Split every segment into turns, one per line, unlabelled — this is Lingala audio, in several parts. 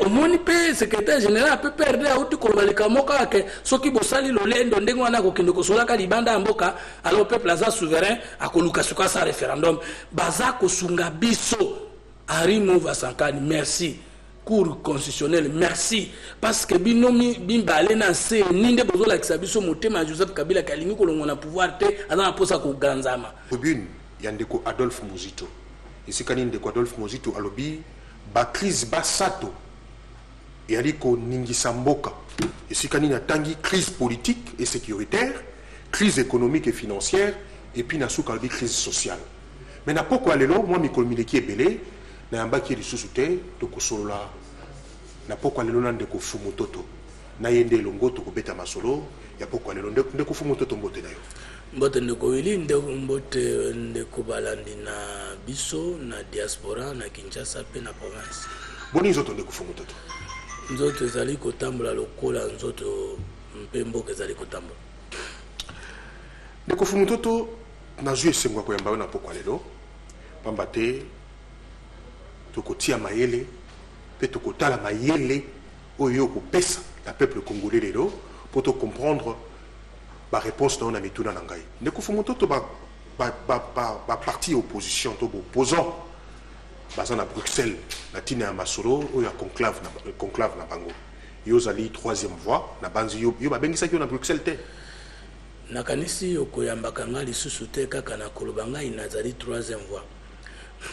au moins pe secrétaire général peut perdre à outi kolobalika moka ke soki bosali lolendo ndenge wana ko kende ko solaka libanda mboka alors peuple aza souverain akoluka suka sa référendum baza ko sunga biso Ari Mouva Sankani merci cour constitutionnelle merci parce que binomi bimbale na se ninde bozola kisabiso motema Joseph Kabila kalingi kolongo na pouvoir te ana posa ko ganzama
tribune yandeko Adolphe Muzito isikani ndeko Adolphe Muzito alobi ba crise basato yaliko ningisa mboka isikani na tangi crise politique et sécuritaire crise économique et financière et puis na suka alobi crise sociale mais na poko alelo moi mikolo mileki ebele na yambaki lisusu te tokosolola na poko alelo na ndeko Fumutoto na yende longo tokobeta masolo ya poko alelo ndeko Fumutoto mbote na yo
mbote ndeko wili mbote ndeko balandi na biso na diaspora na Kinshasa pe na province
boni nzoto ndeko Fumutoto
nzoto ezali kotambola lokola nzoto mpe mboka ezali kotambola
ndeko Fumutoto na zwi esengwa koyamba na poko alelo pamba te tokotia mayele pe tokotala mayele oyo kopesa la peuple congolais lelo pour te comprendre ba réponse na mituna na ngai ndeko Fumutoto ba parti opposition to opposant baza na Bruxelles na tina ya masolo oyo conclave na bango yo zali troisième voie na banzi yo babengisa ki na Bruxelles te
nakanisi okoyambaka nga lisusu te kaka na koloba ngai nazali troisième voie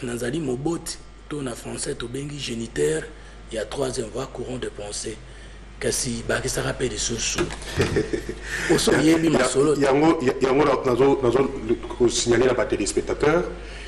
nazali moboti to na français to bengi géniteur ya troisième voie courant de pensée kasi bakisa rappel lisusu oso yebi masolo
yango nazo signaler na ba téléspectateurs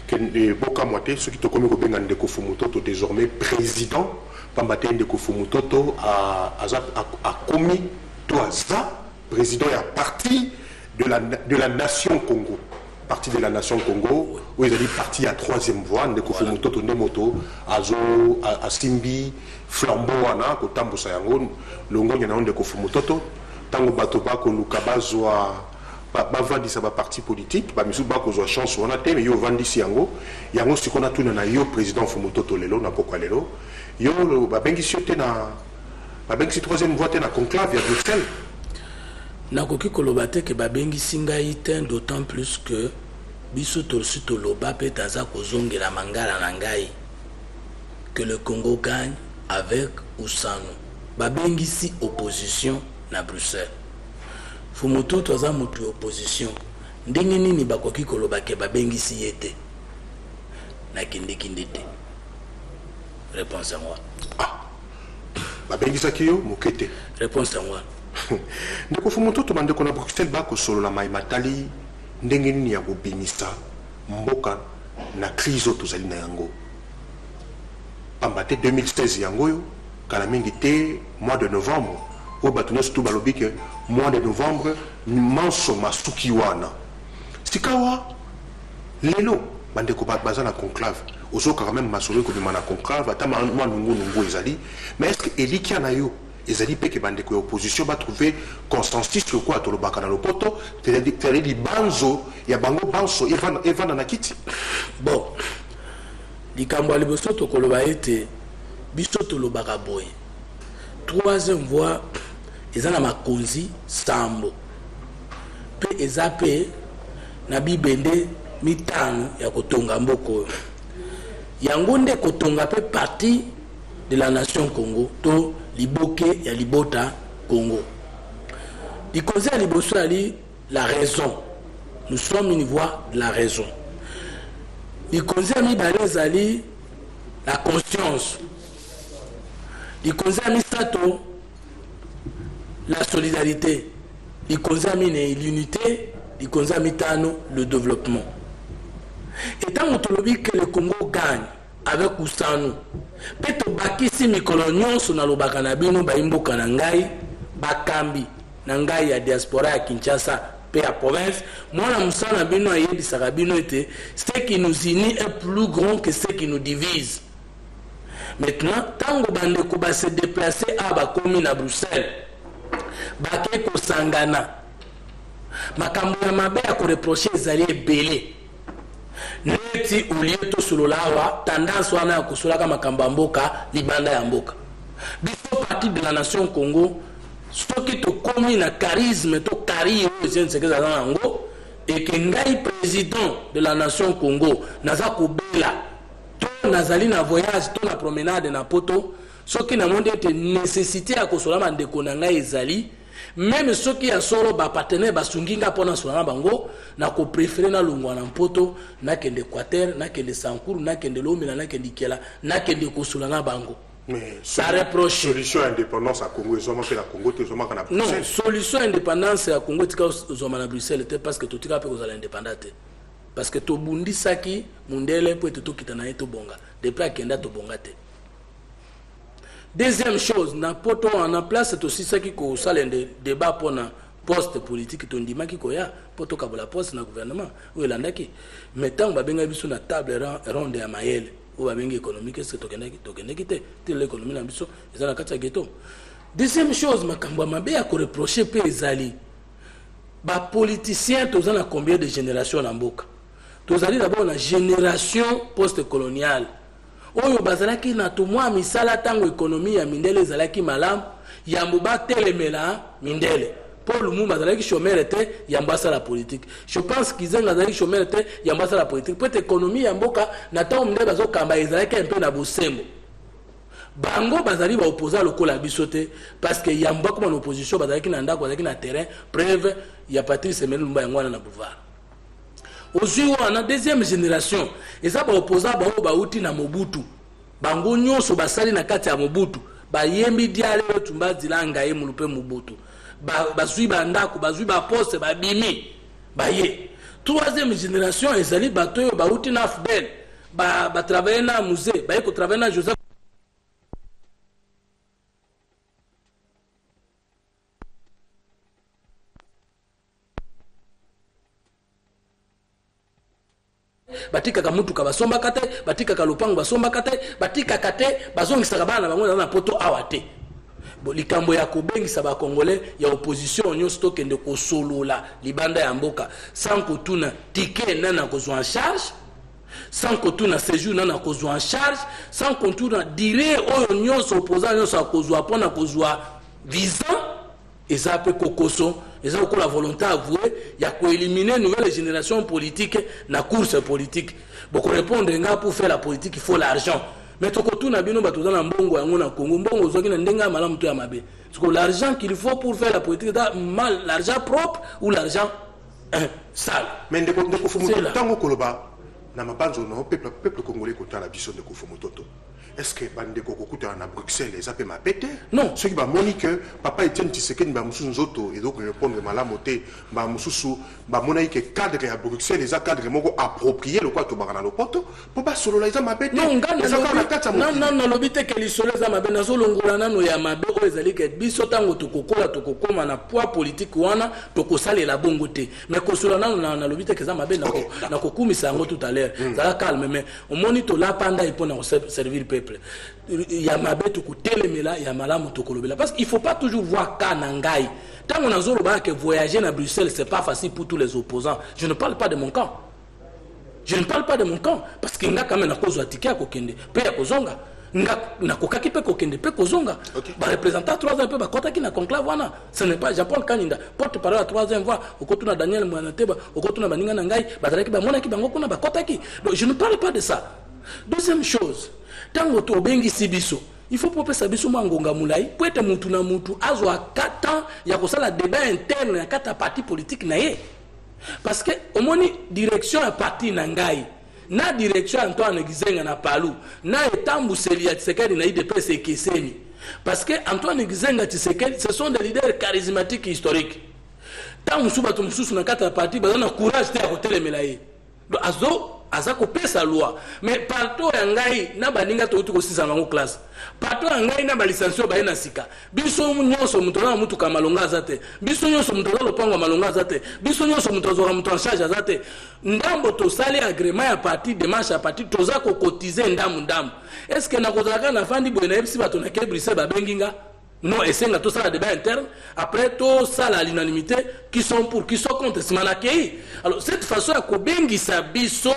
que boka moité ceux qui te komi ko benga ndeko Fumutoto désormais président pambate ndeko Fumutoto a commis toaza président et à parti de la nation Congo parti de la nation Congo où ils ont dit parti à troisième voie ndeko Fumutoto ndemoto a simbi flambeau wana ko tambusa yango longo nyana ndeko Fumutoto tango bato bako lukabazwa bavandisa ba parti politique ba misu bako zo chance wana te mais yo vandisi yango sikona tuna na yo président Fumutoto lelo na poko lelo yo ba bengisi te na ba bengisi troisième voie te na conclave ya Bruxelles
nakoki koloba te ke babengisi ngai te d'autant plus que biso tolosi toloba pe taza kozongela mangala na ngai que le Congo gagne avec ou sans nous babengisi opposition na Bruxelles Fumutoto aza mutu opposition ndenge nini bakoki koloba ke babengisi yete na kinde te réponse à moi
babengisa ki yo mokete
réponse à moi
ndeko Fumutoto bandeko na Bruxelles bako solo la matali ndenge nini ya kobimisa mboka na crise tozali na yango pambate 2016 yango yo kala mingi te mois de novembre o batuno surtout balobi que mois de novembre manso masuki wana sikawa lelo bandeko baza na conclave ozoka quand même masolo ko bimana conclave ata mwa nungu ezali mais est-ce que elikia na yo ezali pe ke bandeko ya opposition ba trouver consensus sur quoi to lobaka na lopoto c'est-à-dire di banzo ya bango banso evana na kiti
bon likambo liboso to koloba ete biso to lobaka boy troisième voie ezana makonzi sambo pe ezape na bibende mitano ya kotonga mboko yango nde kotonga pe partie de la nation Congo to liboke ya libota Congo likonzi ya liboso ali la raison nous sommes une voie de la raison likonzi ya mibale ezali la conscience likonzi ya misato la solidarité likonzi ya mine l'unité likonzi ya mitano le développement et tant que le Congo gagne avec Oussanou peto bakisi mikolo nyonso na lobaka na bino baimboka na ngai bakambi na ngai ya diaspora ya Kinshasa pe ya province mwana musana bino ayebisaka bino ete ce qui nous unit est plus grand que ce qui nous divise. Maintenant tango bandeko ba se déplacer à bakomi na Bruxelles bake kosangana makambo ya mabe ya ko reprocher ezali ebele neti ulie to sulolawa tendance wana ya kusulaka makambo ya mboka libanda ya mboka biso parti de la nation Congo soki tokomi na charisme to kari oyo sekeza nango et que ngai président de la nation Congo naza kobela to nazali na voyage to na promenade na poto soki na monde ete nécessité ya kosola mandeko na ngai ezali même soki ya solo ba partenaire basunginga pona sola bango na ko préférer na lungwa na poto na kende Équateur na kende Sankuru na kende Lomela na kende Kela na kende kosola na bango.
Mais
ça reproche
solution indépendance à Congo ils ont fait la Congo ils ont marqué na Bruxelles.
Non, solution indépendance à Congo tika zoma na Bruxelles était parce que tout tika pe kozala indépendante. Parce que to bundi saki mundele po to kitana eto bonga depuis akenda to bonga te. Deuxième chose, na poto en place c'est aussi ça qui ko sala débat pour na poste politique to ndima ki ko ya poto kabola poste na gouvernement ou elandaki. Mettons ba benga biso na table ronde ya mayele ou ba benga économique est-ce que tokende kité te l'économie na biso ezala kati ya ghetto. Deuxième chose makambo mabe ya ko reprocher pe ezali ba politiciens tozana combien de générations na mboka. Tozali d'abord na génération post-coloniale. Oyo bazalaki na tumwa misala tango économie ya mindele zalaki malam yambo ba telemela mindele Paul Lumumba bazalaki chômeur était yamba la politique. Je pense qu'ils ont bazalaki chômeur était yamba la politique. Peut économie ya mboka na tango mindele bazo kamba ezalaki un peu na bosembo. Bango bazali ba opposer lokola bisote parce que yamba comme en opposition bazalaki na ndako bazalaki na terrain preuve ya Patrice Emery Lumumba yangwana na boulevard. Aujourd'hui, on a deuxième génération. Et ça, ba opposant ba outi na Mobutu. Bango nyonso basali na kati ya Mobutu. Ba yembi diale tumba dilanga ye mulupe Mobutu. Ba zui ba ndako, ba zui ba poste, ba bimi. Ba ye. Troisième génération, ezali bato ba outi na Fbel. Ba travailler na musée, ba yeko travailler na Joseph batika kamutu ka basomba kate batika ka lupango basomba kate batika kate bazongisa bana bango na poto awate bo likambo ya kobengisa ba congolais ya opposition nyo stock de kosolola libanda ya mboka sans kotuna ticket nana kozwa en charge sans kotuna séjour nana kozwa en charge sans kotuna dire oyo nyonso opposant nyonso akozwa pona kozwa visa eza pe kokoso eza ko la volonté avouée ya ko éliminer nouvelle génération politique na course politique beaucoup répondre nga pour faire la politique il faut l'argent mais to ko tuna bino bato na mbongo yango na Congo mbongo zoki na ndenga malamu to ya mabe parce que l'argent qu'il faut pour faire la politique mal l'argent propre ou l'argent sale
mais ndeko fumu tango koloba na mabanzo no peuple congolais ko tala biso de fumu toto. Est-ce que bandeko kokuta na Bruxelles les appelle ma pété?
Non.
Ce qui va monique papa Etienne Tshisekedi ba mususu nzoto et donc répondre malamoté ba mususu ba monaïque cadre à Bruxelles les cadre moko approprié le quoi to bakana lo poto pour pas solo la ma pété.
Non non lobite que les solo za mabe na solo ngola nano ya mabe o ezali ke biso tango tokokola tokokoma na poids politique wana tokosala la bongo te mais ko solo nano na lobite que za mabe na kokumisa ngo tout à l'heure ça calme mais au monito la panda il pona servir peuple. Il y a ma bête qui télémela, il y a malamu tokolobela. Parce qu'il ne faut pas toujours voir Kanangai. Tant qu'on a zolo que voyager à Bruxelles, c'est pas facile pour tous les opposants. Je ne parle pas de mon camp. Je ne parle pas de mon camp. Parce qu'il y a quand même un cause de ticket à Kokende. Pe ya Kozonga. Na kokaki pe Kokende. Pe Kozonga. Ba représentant 3 ans, pe ba kota ki na conclave wana. Ce n'est pas Japon Kaninda. Porte-parole à 3e voix. Okotuna Daniel Mwanateba. Okotuna Baninga Nangai. Bazalaki ba monaki bango kuna ba kota ki. Donc je ne parle pas de ça. Deuxième chose. Tango to bengi sibiso il faut popper sabiso mangonga mulai pour être mutu na mutu azwa 4 ans ya kosala débat interne ya kata parti politique na ye parce que omoni direction ya parti na ngai na direction Antoine Gizenga na Palu na etambu Selia Tshisekedi na IDPS ekeseni parce que Antoine Gizenga Tshisekedi ce sont des leaders charismatiques historiques tango suba to mususu na kata parti bazana courage te ya kotelemela ye azo azako pesa loi mais partout yangai na baninga to utu ko sisa nango classe partout yangai na ba licence ba ina sika biso nyonso muto na mutu kamalonga zate biso nyonso muto na lopango malonga zate biso nyonso muto zo muto en charge zate ndambo to sali agrément ya parti démarche à parti toza ko cotiser ndambu est-ce que na kozaka na fandi boye na epsi bato na ke Bruxelles ba benginga non et c'est là tout ça débat interne après tout ça à l'unanimité qui sont pour qui sont contre simanakei alors cette façon à kobengi sa biso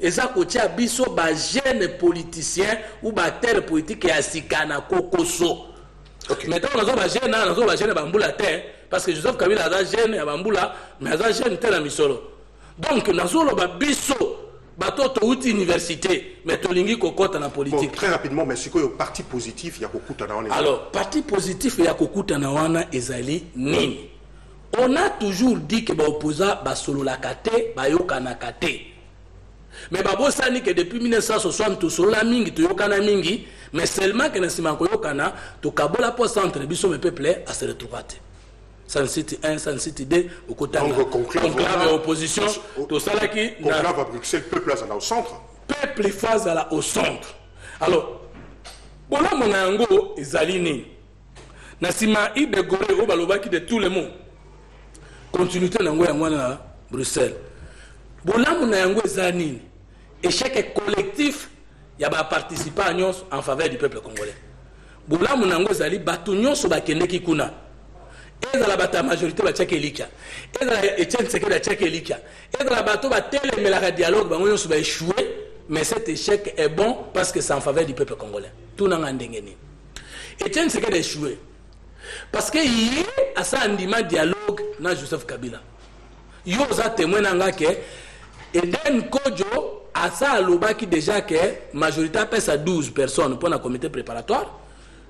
eza kotia biso ba jeune politicien ou ba terre politique ya sikana kokoso. Maintenant nazo ba jeune bambula te parce que Joseph Kabila aza jeune ya bambula mais aza jeune te na misolo. Donc nazo lo ba biso batoto uti université mais tolingi kokota na politique.
Bon, très rapidement mais c'est quoi le parti positif ya kokuta na wana?
Alors parti positif ya kokuta na wana ezali nini? On a toujours dit que l'opposant ba solo la kate ba yokana kate. Mais babo sani que depuis 1960 to solo la mingi to yokana mingi mais seulement que nasima ko yokana to kabola po centre biso me peuple à se retrouver. San City 1, San City 2 au côté conclave opposition to sala qui
conclave à Bruxelles peuple là au centre.
Peuple phase à la au centre. Alors bona mona yango ezali nini? Nasima ide gore o balobaki de tout le monde. Continuité nango yango na Bruxelles. Bolamu na yango ezanini. Échec collectif ya ba participants nyonso en faveur du peuple congolais. Bolamu nango ezali batu nyonso bakendeki kuna. Ezala bata majorité ba tcheke likia. Ezala Etienne Tshisekedi tcheke likia. Ezala bato ba telemelaka dialogue bango nyonso ba échouer, mais cet échec est bon parce que c'est en faveur du peuple congolais. Tout nanga ndengeni. Etienne Tshisekedi échoué. Parce que il a ça un dialogue na Joseph Kabila. Yo za témoin nanga ke Eden Kodjo a ça lobaki déjà que majorité pèse à 12 personnes pour un comité préparatoire.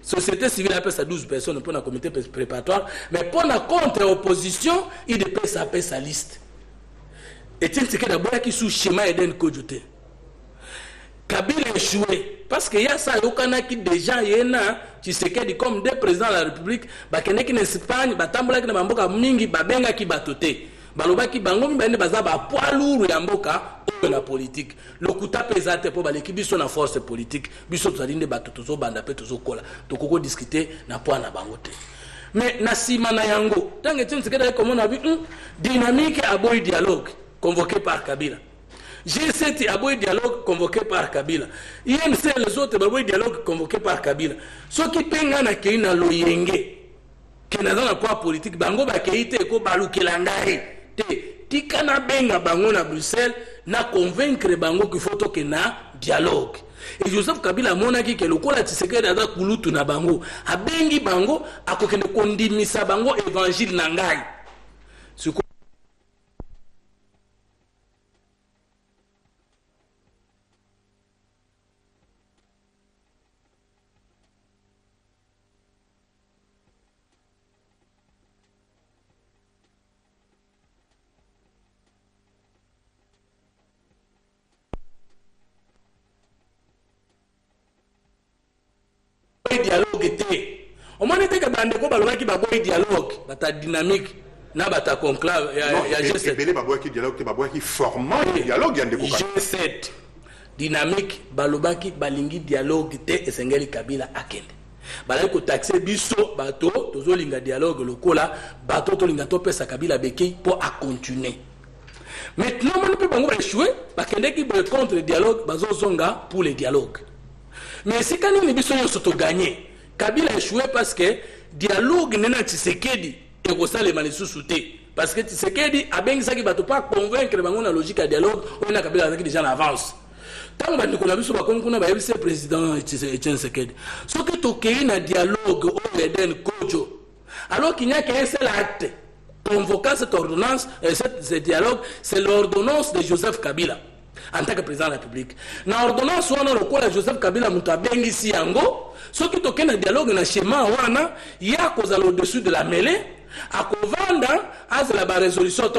Société civile a pèse à 12 personnes pour un comité préparatoire, mais pour la contre-opposition, il dépêche sa liste. Et tiens, c'est que d'abord qui sous schéma Eden Kodjo. Kabila échoué parce que y a ça yokana qui déjà yena Tshisekedi comme des présidents de la République bakene ki en Espagne batambola ki na mboka mingi babenga ki batote baloba ki bango mibende baza ba poids lourd ya mboka de la politique lokuta pesate po baleki biso na force politique biso tozalinde batoto zo banda pe tozo kola tokoko discuter na poids na bango te mais na sima na yango tange Tshisekedi comme on a vu dynamique à boy dialogue convoqué par Kabila. G7 a beau dialogue convoqué par Kabila. INC les autres a beau dialogue convoqué par Kabila. Ce qui penga na keina loyenge. Kena na quoi politique bango ba keite ko balukelangai. Te tikana benga bango na Bruxelles na convaincre bango qu'il faut que na dialogue. Et Joseph Kabila monaki ke lokola Tshisekedi ada kulutu na bango. Abengi bango akokende kondimisa bango évangile na ngai. Dialogue était. Au moins était que bandeko balona ki baboy dialogue, bata dynamique na bata conclave ya G7.
Belé baboy ki dialogue te baboy ki format dialogue ya ndeko
G7 dynamique balobaki balingi dialogue te esengeli Kabila akende. Balai ko taxer biso bato tozolinga dialogue lokola bato to linga to pesa Kabila beki pour à continuer. Maintenant on peut bango échouer bakende ki contre dialogue bazozonga pour le dialogue. Mais si quand on a gagné, Kabila a échoué parce que dialogue n'est pas Tshisekedi et Rosale Manisou souté. Parce que Tshisekedi a bien dit qu'il ne va pas convaincre la logique à dialogue, on a Kabila déjà en avance. Tant que nous avons vu le président Etienne Tshisekedi. Ce qui est un dialogue au Eden Kodjo, alors qu'il n'y a qu'un seul acte convoquant cette ordonnance, ce dialogue, c'est l'ordonnance de Joseph Kabila. En tant que président de la République. Dans l'ordonnance, on a le Joseph Kabila Moutabeng ici yango. Ce qui est un dialogue dans le schéma, il y a cause au-dessus de la mêlée, à Kovanda, à la résolution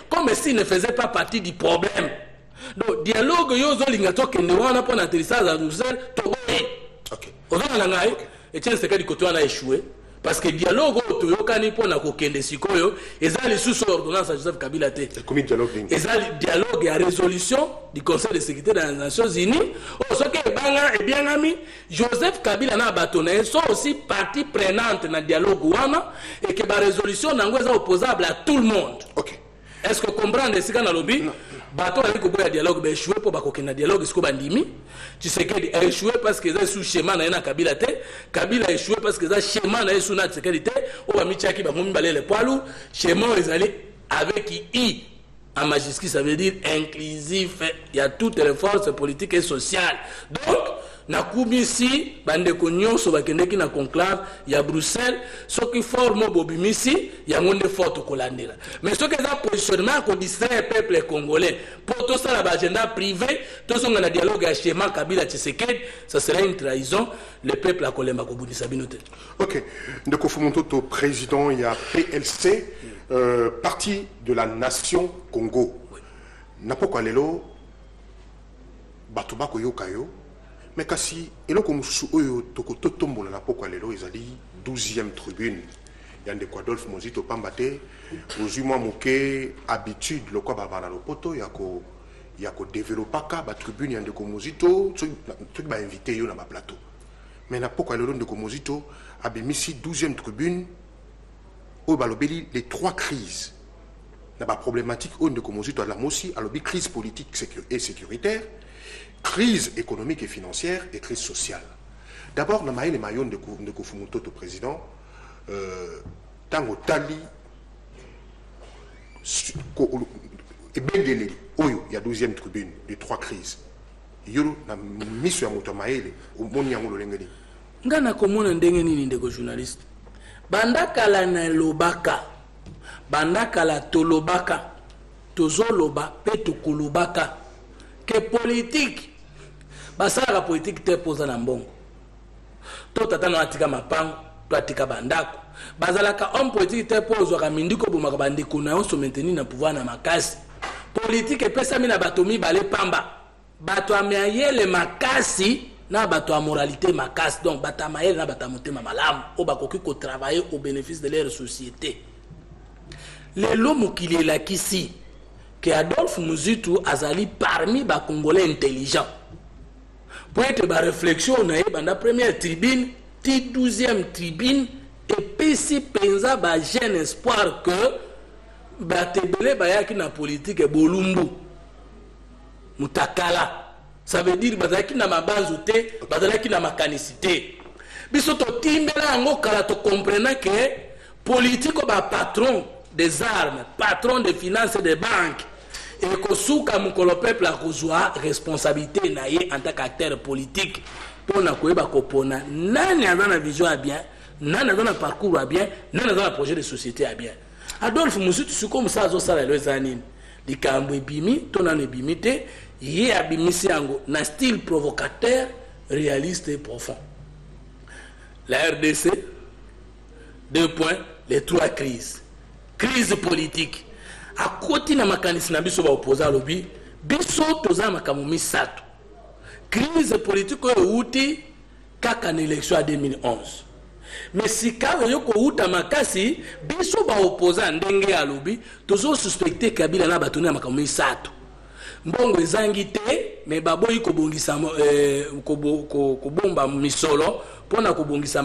comme s'il ne faisait pas partie du problème. Donc, dialogue, yozo lingato kende wana pour l'atterrissage à Bruxelles, ok. Et tiens, c'est que du côté on a échoué. Parce que le dialogue toyokani pona kokende sikoyo ezali sous ordonnance à Joseph Kabila te.
Combien de dialogue
ezali dialogue à résolution du Conseil de sécurité des Nations Unies. Ce qui est bien ami Joseph Kabila na batone sont aussi partie prenante dans le dialogue wana et que la résolution nango est opposable à tout le monde.
OK.
Est-ce que comprendre ce qu'on a lobby? Bato ali ko boya dialogue ba échoué pour ba kokena dialogue ce ko bandimi. Tu sais qu'il a échoué parce que ça sous schéma na Kabila te. Kabila a échoué parce que ça schéma na sous na sécurité. O ba michaki ba momi balé les poids lourds. Schéma ils allaient avec I En majuscule, ça veut dire inclusif. Il y a toutes les forces politiques et sociales. Donc, nakubi ici, bande konyo so bakendeki na conclave, il y a Bruxelles, ce qui forme bobimisi, il y a monde forte kolandela. Mais ce que ça positionnement qu'on distrait le peuple congolais pour tout ça l'agenda privé, tout ça on a dialogue avec schéma Kabila Tshisekedi, ça serait une trahison, le peuple a kolemba ko bundisa binote.
OK. Ndeko Fumuntoto président, il y a PLC parti de la nation Congo. Oui. Napoko lelo batubako yokayo. Mais kasi eloko mususu oyo tokoto tombola na poko lelo ezali 12e tribune ya ndeko Adolphe Muzito pambate ozui mwa moke habitude lokwa babana lopoto ya ko développaka ba tribune ya ndeko Muzito soki ba invité yo na ba plateau. Mais na poko lelo ndeko Muzito abimisi 12e tribune oyo balobeli les trois crises na ba problématique oyo ndeko Muzito ala mosi alobi crise politique et sécuritaire, crise économique et financière et crise sociale. D'abord, dans les maillons de Kofumutoto président, tango tali, il y a 12e tribune de trois crises. Il y a mission à Motomaele, au Moniango Lengeni.
Ngana komona ndenge nini ndeko journaliste. Bandaka la na lobaka, bandaka la tolobaka, tozoloba peto kolobaka. Que politique basala la politique te posa na mbongo to tata na atika mapango to atika bandako bazalaka homme politique te posa ka mindiko bomaka bandiko na on se maintenir na pouvoir na makasi politique pesa mina batomi bale pamba bato amayele makasi na bato a moralité makasi donc bata mayele na bata motema malamu o bakoki ko travailler au bénéfice de leur société les lomo qui les lakisi que Adolphe Muzito azali parmi les Congolais intelligents. Pour être ma réflexion, on a eu la première tribune, la 12e tribune, et puis si pensa ba jeune espoir que batebele bayaki na politique bolumbu mutakala. Ça veut dire bazaki na mabanzu te, bazaki na makanicité. Biso to timbela ngo kala to comprendre que politique ba patron des armes, patron des finances et des banques. Et que souka mukolo peuple a kozwa responsabilité na ye en tant qu'acteur politique pour na koyeba kopona nani azana vision a bien nani azana parcours a bien nani azana projet de société a bien Adolphe Muzito suko musa zo sala lo zanini likambo ebimi tona ne bimite ye abimisi yango na style provocateur réaliste et profond. La RDC 2 points les trois crises. Crise politique à côté na makanisi na biso ba opposant lobi biso toza makamu misato crise politique oyo uti kaka na élection à 2011 mais si kawe yoko uta makasi biso ba opposant ndenge ya lobi tozo suspecter Kabila na batoni na makamu misato mbongo ezangi te mais baboyi kobongisa kobomba misolo pona kobongisa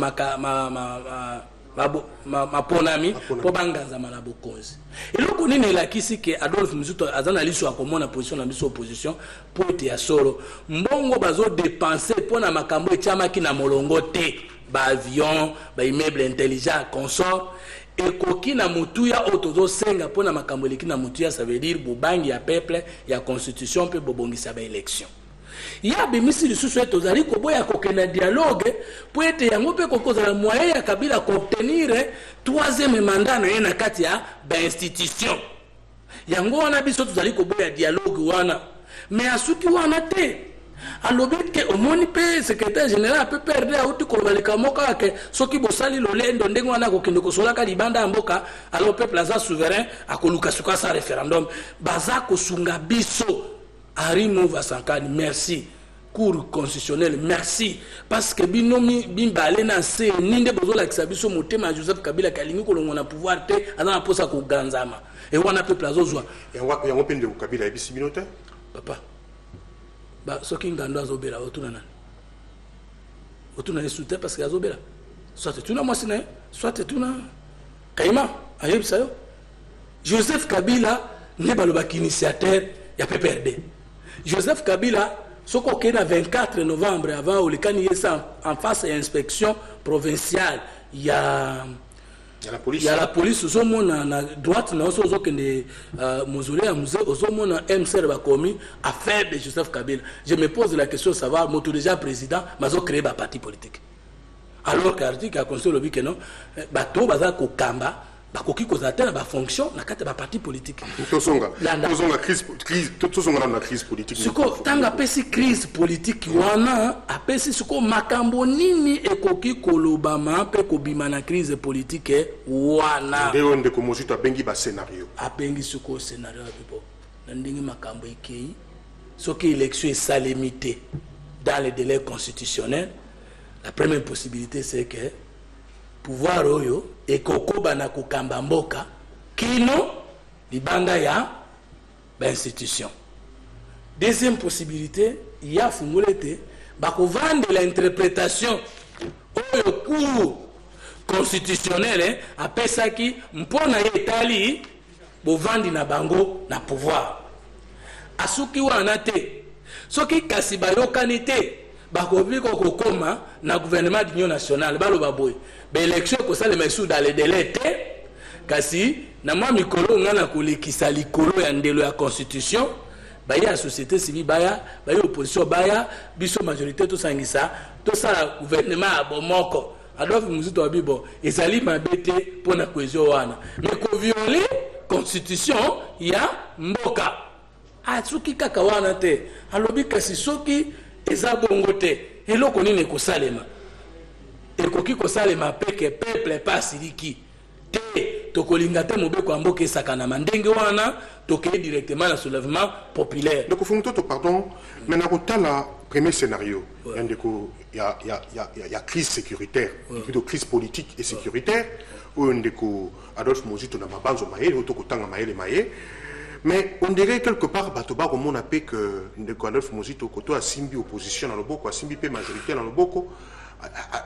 maponami po banganza mala bokonzi eloko nini elakisi ke Adolphe Muzito azana liso akomona position na biso opposition po ete ya solo mbongo bazo dépenser pona makambo etiamaki na molongo te ba avion ba immeuble intelligent consort ekoki na mutuya otozo senga pona makambo eleki na mutuya, ça veut dire bobangi ya peuple ya constitution pe bobongisa ba élection. Ya bimisi lisusu eto zali koboya kokena dialogue po ete yango pe kokozala moyen ya Kabila obtenir 3e mandat na ye na kati ya ba institution. Yango wana biso tozali koboya dialogue wana mais asuki wana te alobi ke omoni pe secrétaire général pe perdre auti kobalika moka ke soki bosali lolendo ndenge wana kokende kosolaka libanda ya mboka alors peuple aza souverain akoluka suka sa référendum baza kosunga biso. Henri Mouva Sankani, merci. Cour constitutionnelle, merci. Parce que binomi bimbale na se ninde bozola kisabiso motema Joseph Kabila kalingi kolongo na pouvoir te ana posa ko ganzama. Et wana peuple azozwa.
Et on peine de Kabila ebisi binote?
Papa. Ba soki ngando azobela otuna nani? Otuna esute parce que azobela. Soit tuna mwasina, soit tuna Kaima, ayebisa yo. Joseph Kabila ne balobaki initiateur ya PPRD. Joseph Kabila, ce qu'on a 24 novembre avant, où le candidat en face à l'inspection provinciale, il y a
Il y a la police.
Il y a la police, aux hommes à droite, aux hommes qui mausolée à musée, aux hommes MCR Bakomi, à faire de Joseph Kabila. Je me pose la question de savoir, moi, déjà président, mais ils ont créé un parti politique. Alors qu'Artic a construit le but que non, bateau, bazar, kokamba, bakoki kozatela ba fonction na kati ba parti politique.
Tous ont la crise politique.
Siko tanga pesi crise politique wana apesi siko makambo nini ekoki kolobama pe kobima na crise politique wana.
Nde onde ko mozito abengi ba scénario.
Abengi siko scénario bibo. Na ndingi makambo ikei soki élection est salémité dans les délais constitutionnels. La première possibilité, c'est que pouvoir oyo et kokoba na kukamba mboka kino libanda ya institution. Deuxième possibilité, il y a fungulete bako vendre l'interprétation oyo cour constitutionnel apesa ki mpona yetali bo vandi na bango na pouvoir. Asuki wana te soki kasi bayokani te bakobi kokoma na gouvernement d'union nationale baloba boy ba élection ko sala mesu dans les délais te kasi na mwa mikolo ngana kolekisa likolo ya ndelo ya constitution ba ya société civile baya ba ya opposition baya biso majorité to sangisa to sala gouvernement abomoko Adolphe Muzito abibo ezali mabete pona cohésion wana mais ko violer constitution ya mboka atsuki kaka wana te alobi kasi soki eza bongo te eloko nini ekosalema ekoki kosalema peke peuple pasiliki te tokolinga te mobeko ya mboka esakana mandenge wana tokei directement na soulèvement populaire.
Donc Fumutoto, pardon, maintenant au la premier scénario, il y a crise sécuritaire, plutôt crise politique et sécuritaire où Adolphe Muzito na mabanzo maye otokotanga maye maye. Mais on dirait quelque part, Batoba, comme on appelle que Adolphe Muzito, quand on a simbi opposition dans le boko, a simbi majorité dans le boko,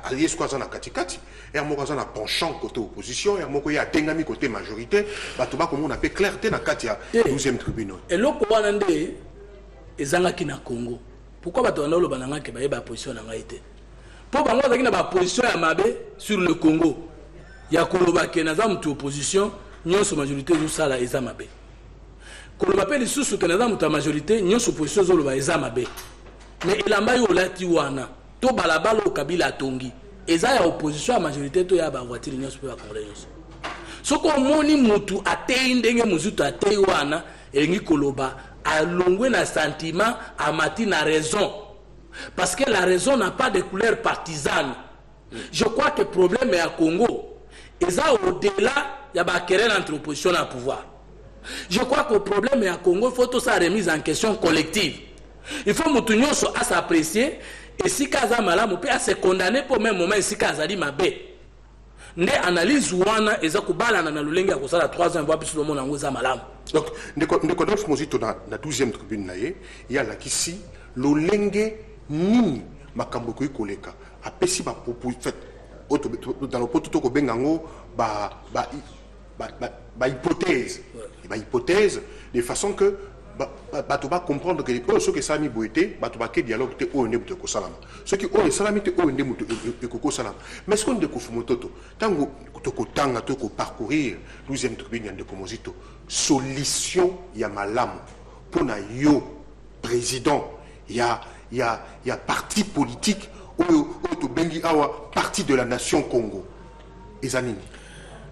allié ce qu'on a katikati, et à mon cas, on a penchant côté opposition, et à mon cas, il y a tengami côté majorité, Batoba, comme on appelle clarté dans Katia, 12e tribunal.
Et là, pour on est ezangaki na Congo. Pourquoi Batoba le bananga ke ba position na ngaité? Pour bango zaki na ba position ya mabe sur le Congo. Ya koloba ke na za mutu opposition, nyonso majorité zo sala eza mabe. Quand on appelle les sous que la majorité, nous sommes opposition aux mabe. Mais il a maillot là tiwana. To balabalo kabila tongi. Eza ya opposition à majorité to ya ba voiture nous peut accorder. So ko moni mutu atei ndenge muzutu atei wana elingi koloba alongwe na sentiment amati na raison. Parce que la raison n'a pas de couleur partisane. Je crois que le problème est à Congo. Eza au-delà ya ba querelle entre opposition et pouvoir. Je crois que le problème est à Congo, il faut tout ça remise en question collective. Il faut que s'apprécier et si Kaza Malam peut se condamner pour même moment si Kaza dit ma bé. Ne analyse ouana ezakubala na lulenga ko sala 3e voie plus le monde en Malam.
Donc Adolphe Muzito na 12e tribune naie, il y a là ici lolenge nini makambo ko koleka apesi ba fait dans le pototo ko bengango hypothèse. Hypothèse de façon que Batoba comprendre que ceux qui sont boité, Batoba qui dialogue te o nebu ko salama. Ceux qui ont salami te o nebu ko salama. Mais ce qu'on découvre Fumutoto, tango toko tanga toko parcourir 12e tribune de Muzito, solution ya malamu pour na yo président, ya parti politique ou to bengi awa parti de la nation Congo. Ezanini.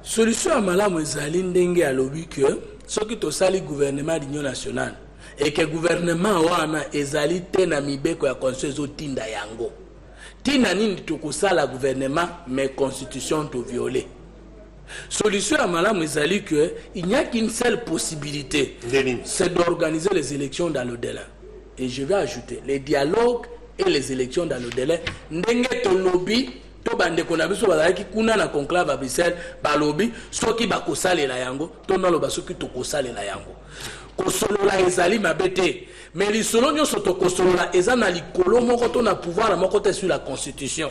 Solution à malamu ezali ndenge alobi que ce qui to sali gouvernement d'union nationale et que gouvernement wana ezali te na mibeko ya constitution tinda yango. Tinda nini to kosala gouvernement mais constitution to violer. Solution à malamu ezali que il n'y a qu'une seule possibilité, c'est d'organiser les élections dans le délai. Et je vais ajouter les dialogues et les élections dans le délai. Ndenge to lobby to bande konabiso bazaki kuna na conclave à Bruxelles balobi soki bakosalela yango to na loba soki to kosalela yango kosolola ezali mabete mais lisolo nyonso to kosolola eza na likolo moko to na pouvoir moko te sur la constitution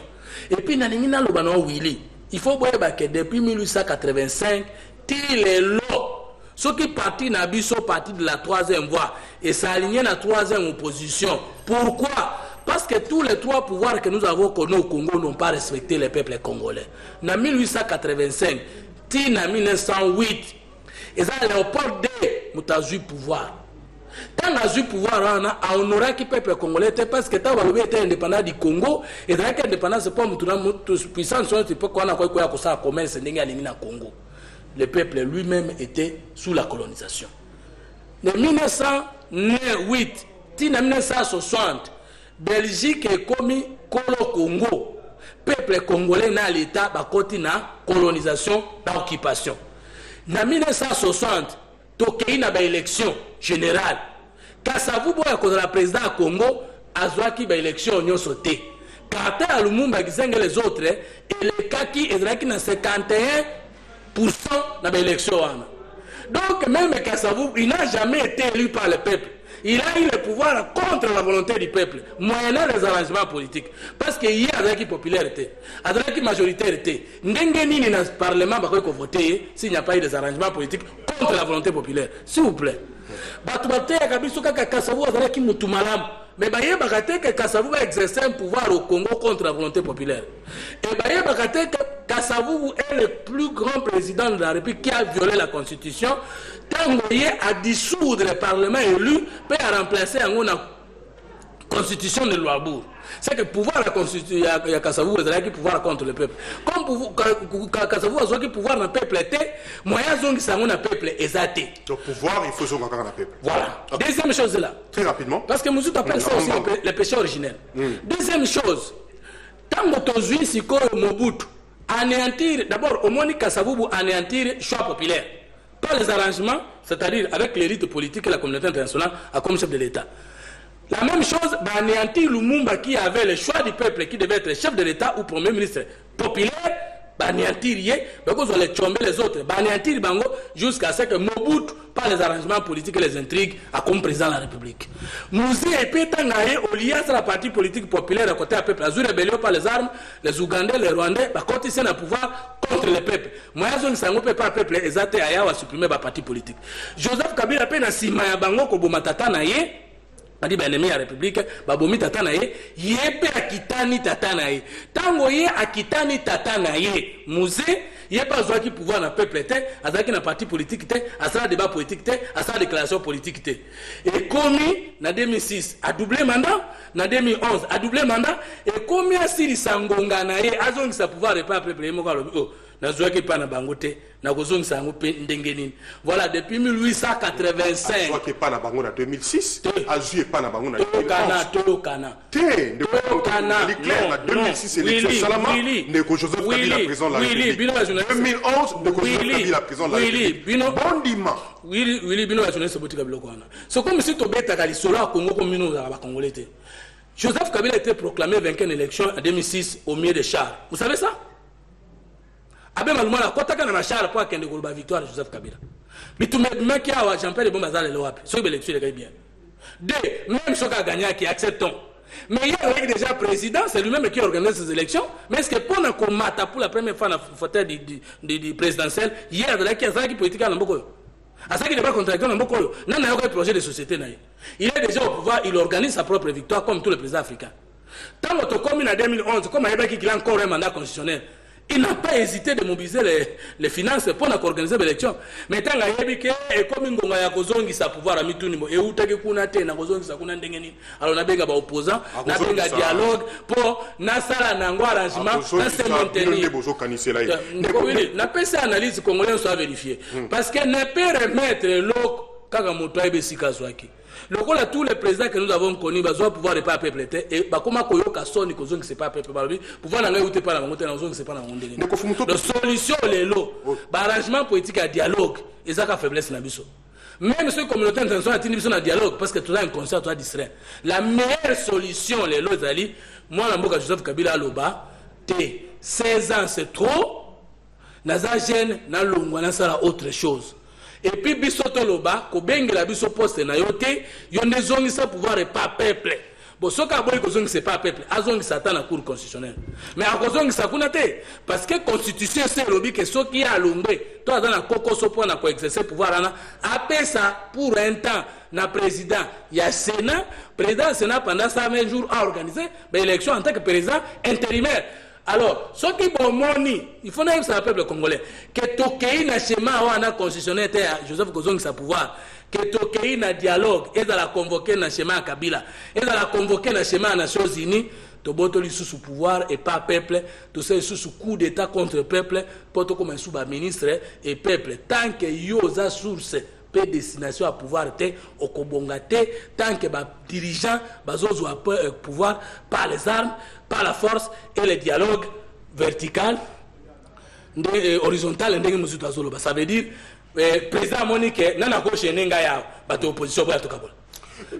et puis na ningi na loba no Willy il faut boyeba que depuis 1885 til est soki parti na biso parti de la 3e voie et s'aligner na 3e opposition. Pourquoi? Parce que tous les 3 pouvoirs que nous avons connus au Congo n'ont pas respecté les peuples congolais. En 1885, tina 1908 eza Léopold D mutazui pouvoir tant azui pouvoir a honoré qui peuple congolais parce que tant balobi était indépendant du Congo et dans que indépendance c'est pas mutuna puissance sur peut quoi na quoi ko ça commerce ndenge alingi na Congo. Le peuple lui-même était sous la colonisation. De 1908 tina 1960 Belgique est commis Colo Congo. Peuple congolais na l'état bakoti na colonisation na occupation. Na 1960 tokei na ba élection générale. Kasavubu ya kozala président à Congo azwaki ba élection nyonso te. Kata ya Lumumba kizenga les autres et le kaki ezalaki na 51% na ba élection wana. Donc même Kasavubu il n'a jamais été élu par le peuple. Il a eu le pouvoir contre la volonté du peuple, moyennant les arrangements politiques. Parce qu'il y a avec la popularité, avec la majorité, n'engeni ni dans le Parlement va voter s'il n'y a pas eu des arrangements politiques contre la volonté populaire. S'il vous plaît. Mais que Kassavou va exercer un pouvoir au Congo contre la volonté populaire. Et que Kassavou est le plus grand président de la République qui a violé la Constitution. Tangoye a dissoudre le Parlement élu peut remplacer la Constitution de Louabourg. C'est que pouvoir la Constitution, il y a Kassavou qui pouvoir contre le peuple. Comme Kassavou a qui pouvoir dans le peuple était, moyen zone qui s'en le peuple exacté.
Donc pouvoir, il faut zone encore dans le peuple.
Voilà. Okay. Deuxième chose là.
Très rapidement.
Parce que nous appelle ça aussi le péché originel. Deuxième chose, tant que tu si Mobutu anéantir, d'abord au moins Kassavou anéantir le choix populaire. Pas les arrangements, c'est-à-dire avec l'élite politique et la communauté internationale comme chef de l'État. La même chose, anéantir Lumumba qui avait le choix du peuple qui devait être chef de l'État ou premier ministre populaire, anéantir les autres, anéantir Bango jusqu'à ce que Mobutu, par les arrangements politiques et les intrigues, a comme président de la République. Mouzi et Pétangaye, au lieu de la partie politique populaire à côté du peuple, Azur rébellion par les armes, les Ougandais, les Rwandais, quand ils ont le pouvoir contre le peuple. Moi, je ne sais pas le peuple, ils ont supprimé la partie politique. Joseph Kabila a fait Simaya Bango, Kobomatata Naye. Adi ennemi ya République babomi tata na ye yepe akitani tata na ye tango ye akitani tata na ye muze ye pas zwaki pouvoir na peuple te azaki na parti politique te asala débat politique te asala déclaration politique te et komi na 2006 a doublé mandat na 2011 a doublé mandat et komi asili sangonga na ye azongisa pouvoir de peuple moko alobi oh nazwaki pa na bango te na kozongisa yango pe ndenge nini. Voilà, depuis 1885
azwaki pa na bango na 2006 azwi pa na bango na 2011
kana
il est clair na 2006 élection salama ndeko Joseph Kabila président de la République 2011 ndeko Joseph Kabila président de la République bondima
oui bino la journée sobotika biloko wana c'est comme si tobetaka lisolo ya Congo comme bino ba congolais te. Joseph Kabila a été proclamé vainqueur d'élection en 2006 au milieu des chars. Vous savez ça? Abe malumana kotaka na machara pour akende koloba victoire de Joseph Kabila. Bitume maki awa Jean-Pierre Bomba le wapi. So l'élection est bien. Deux, même ce qu'a gagné qui acceptons. Mais il y a déjà président, c'est lui-même qui organise ces élections. Mais est-ce que pour nous combattre pour la première fois dans le fauteuil du présidentiel, il y a de la qui a politique à l'amboko. À ça qui n'est pas contradictoire dans l'amboko. Non, il y a un projet de société. Il est déjà au pouvoir, il organise sa propre victoire comme tous les présidents africains. Tant que comme en 2011, comme il a encore un mandat constitutionnel, il n'a pas hésité de mobiliser les finances pour organiser l'élection. Mais tant qu'il y a comme il y a sa pouvoir à Mitunimo, et où il y a alors on a opposants, on a un dialogue pour Nassala Nangwa arrangement, c'est maintenir. La PC analyse congolais soit vérifiée. Parce qu'elle ne peut remettre l'eau Kagamoto et Bessikazwaki. Le rôle à tous les présidents que nous avons connus, ils vont pouvoir ne pas peuple et comment Koyoka sonne que c'est pas peuple pouvoir n'en écouter pas la montée dans zone c'est pas la montée. La solution les lots, arrangement politique à dialogue, et ça a faiblesse na biso. Même ceux communautés internationales ont besoin de dialogue parce que tu as un concert, tu as distrait. La meilleure solution les lots ali, moi la mboka Joseph Kabila Loba, 16 ans c'est trop. Naza jeune na longwa na sala autre chose. Et puis bisoto loba ko bengela biso poste na yote yo ndezongi sa pouvoir et pas peuple. Bon ce ka boy ko zongi c'est pas peuple, azongi satan na cour constitutionnelle. Mais a ko zongi sa kuna te parce que constitution c'est lobi que ce qui a longé, toi dans la kokoso pour na ko exercer pouvoir ana apé ça pour un temps na président, il y a Sénat, président Sénat pendant 120 jours à organiser l'élection en tant que président intérimaire. Alors, ce qui est moni, il faut que ça peuple congolais. Que Tokei na schéma ou na constitutionnel Joseph Kozong sa pouvoir. Que Tokei na dialogue et dans la convoquer na schéma Kabila. Et dans la convoquer na schéma Nations Unies. Toboto li sous pouvoir et pas peuple. Tout ça sous coup d'état contre peuple. Poto comme sous ministre et peuple. Tant que yoza source. Destination à pouvoir au Kobongate, tant que les dirigeants ont pouvoir par les armes, par la force et le dialogue vertical, horizontal. Ça veut dire président Monique, nana ko shenenga ya bato opposition boya to kabola.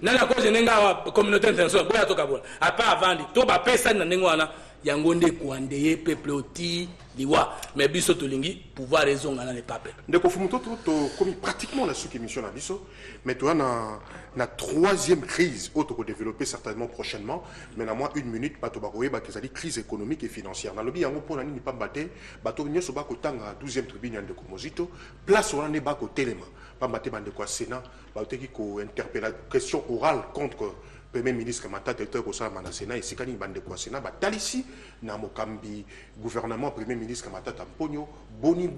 Nana ko shenenga communauté internationale boya to kabola. Apa avant to ba pesa na ndenge wana yangonde kuandeye peuple oti liwa mais biso tolingi pouvoir raison ngana ne pape
ndeko fumutoto to comme pratiquement la sous-émission na biso mais toi na troisième crise auto ko développer certainement prochainement mais na moi une minute bato bakoye ba kezali crise économique et financière na lobi yango pona nini pa baté bato nyoso ba ko tanga 12e tribune ndeko Mozito place on ne ba ko telema pa baté bande ko Sénat ba teki ko interpeller question orale contre Premier ministre Matata directeur au Sénat Sénat et Sikani bande ko Sénat ba talisi na mokambi gouvernement Premier ministre Matata Mponyo boni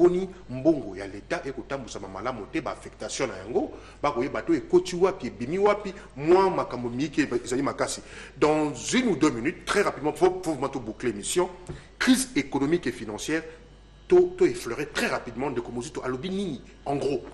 mbongo ya l'état et kotambusa mamala moté ba affectation na yango ba ko bato e koti wapi bimi wapi moi makambo miki ezali makasi dans 1 ou 2 minutes très rapidement faut vraiment boucler l'émission crise économique et financière to effleurer très rapidement de Komozito alobi nini en gros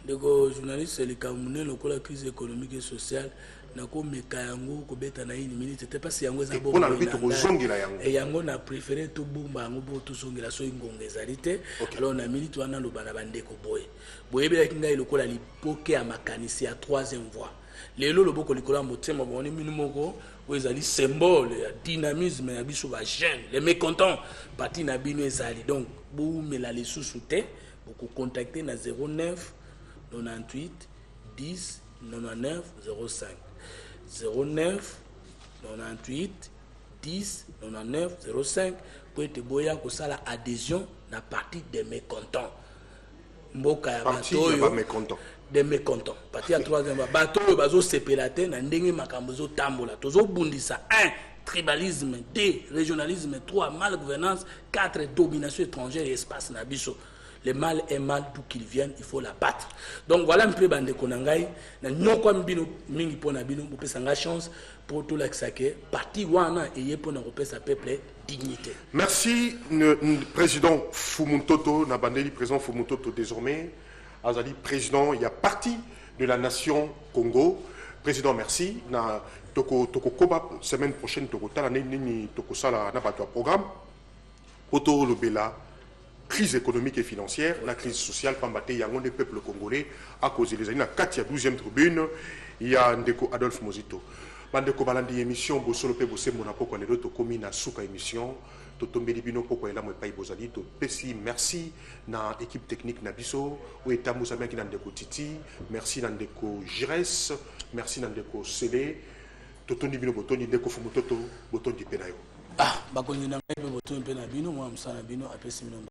de journaliste le Camerounais la crise économique et sociale nako meka yango ko beta na une minute c'était pas si yango za
bon on a le to zongela yango
et yango na préféré to bomba yango bo to zongela so ingongezalité alors na minute wana lo bana bande ko boye bela kinga ilokola lipoke ya makanisi ya troisième voie lelo loboko likola motema boni minimoko ezali symbole ya dynamisme ya biso ba jeune les mécontents parti na bino ezali donc boumela les sous-souté beaucoup contacter na 09 98 10 99 05 09 98 10 99 05 pour être boya ko sala adhésion na partie des mécontents mboka ya bato des mécontents partie ya troisième bato bazo sepelate na ndenge makambo zo tambola tozo bundisa 1 tribalisme 2 régionalisme 3 malgouvernance 4 domination étrangère et espace na biso. Le mal est mal d'où qu'il vienne, il faut l'abattre. Donc voilà un peu bande konangai na nyoko mbino mingi pona bino pour sanga chance pour tout l'axaké parti wana et pour na sa peuple dignité.
Merci président Fumutoto na bandeli président Fumutoto désormais azali président il y a parti de la nation Congo. Président merci na toko koba semaine prochaine toko tala nini toko sala na bato programme poto lobela crise économique et financière, la crise sociale, pambaté, il y a un des peuples congolais à cause des années, il y a 12e tribune, il y a Ndeko Adolphe Mozito. Bandeko balandi émission, Bosolo pe bosse monapoko les autres communes à souka émission, totombe libino poko ela mo pa ibozali to pesi merci na équipe technique na biso, ou eta musa ki na Ndeko Titi, merci na Ndeko Jires, merci na Ndeko Sele, totondi bino botoni Ndeko Fumutoto, botondi penayo.
Ah, bakoni na ngai pe botoni pe na bino, moi msana bino apesi mino.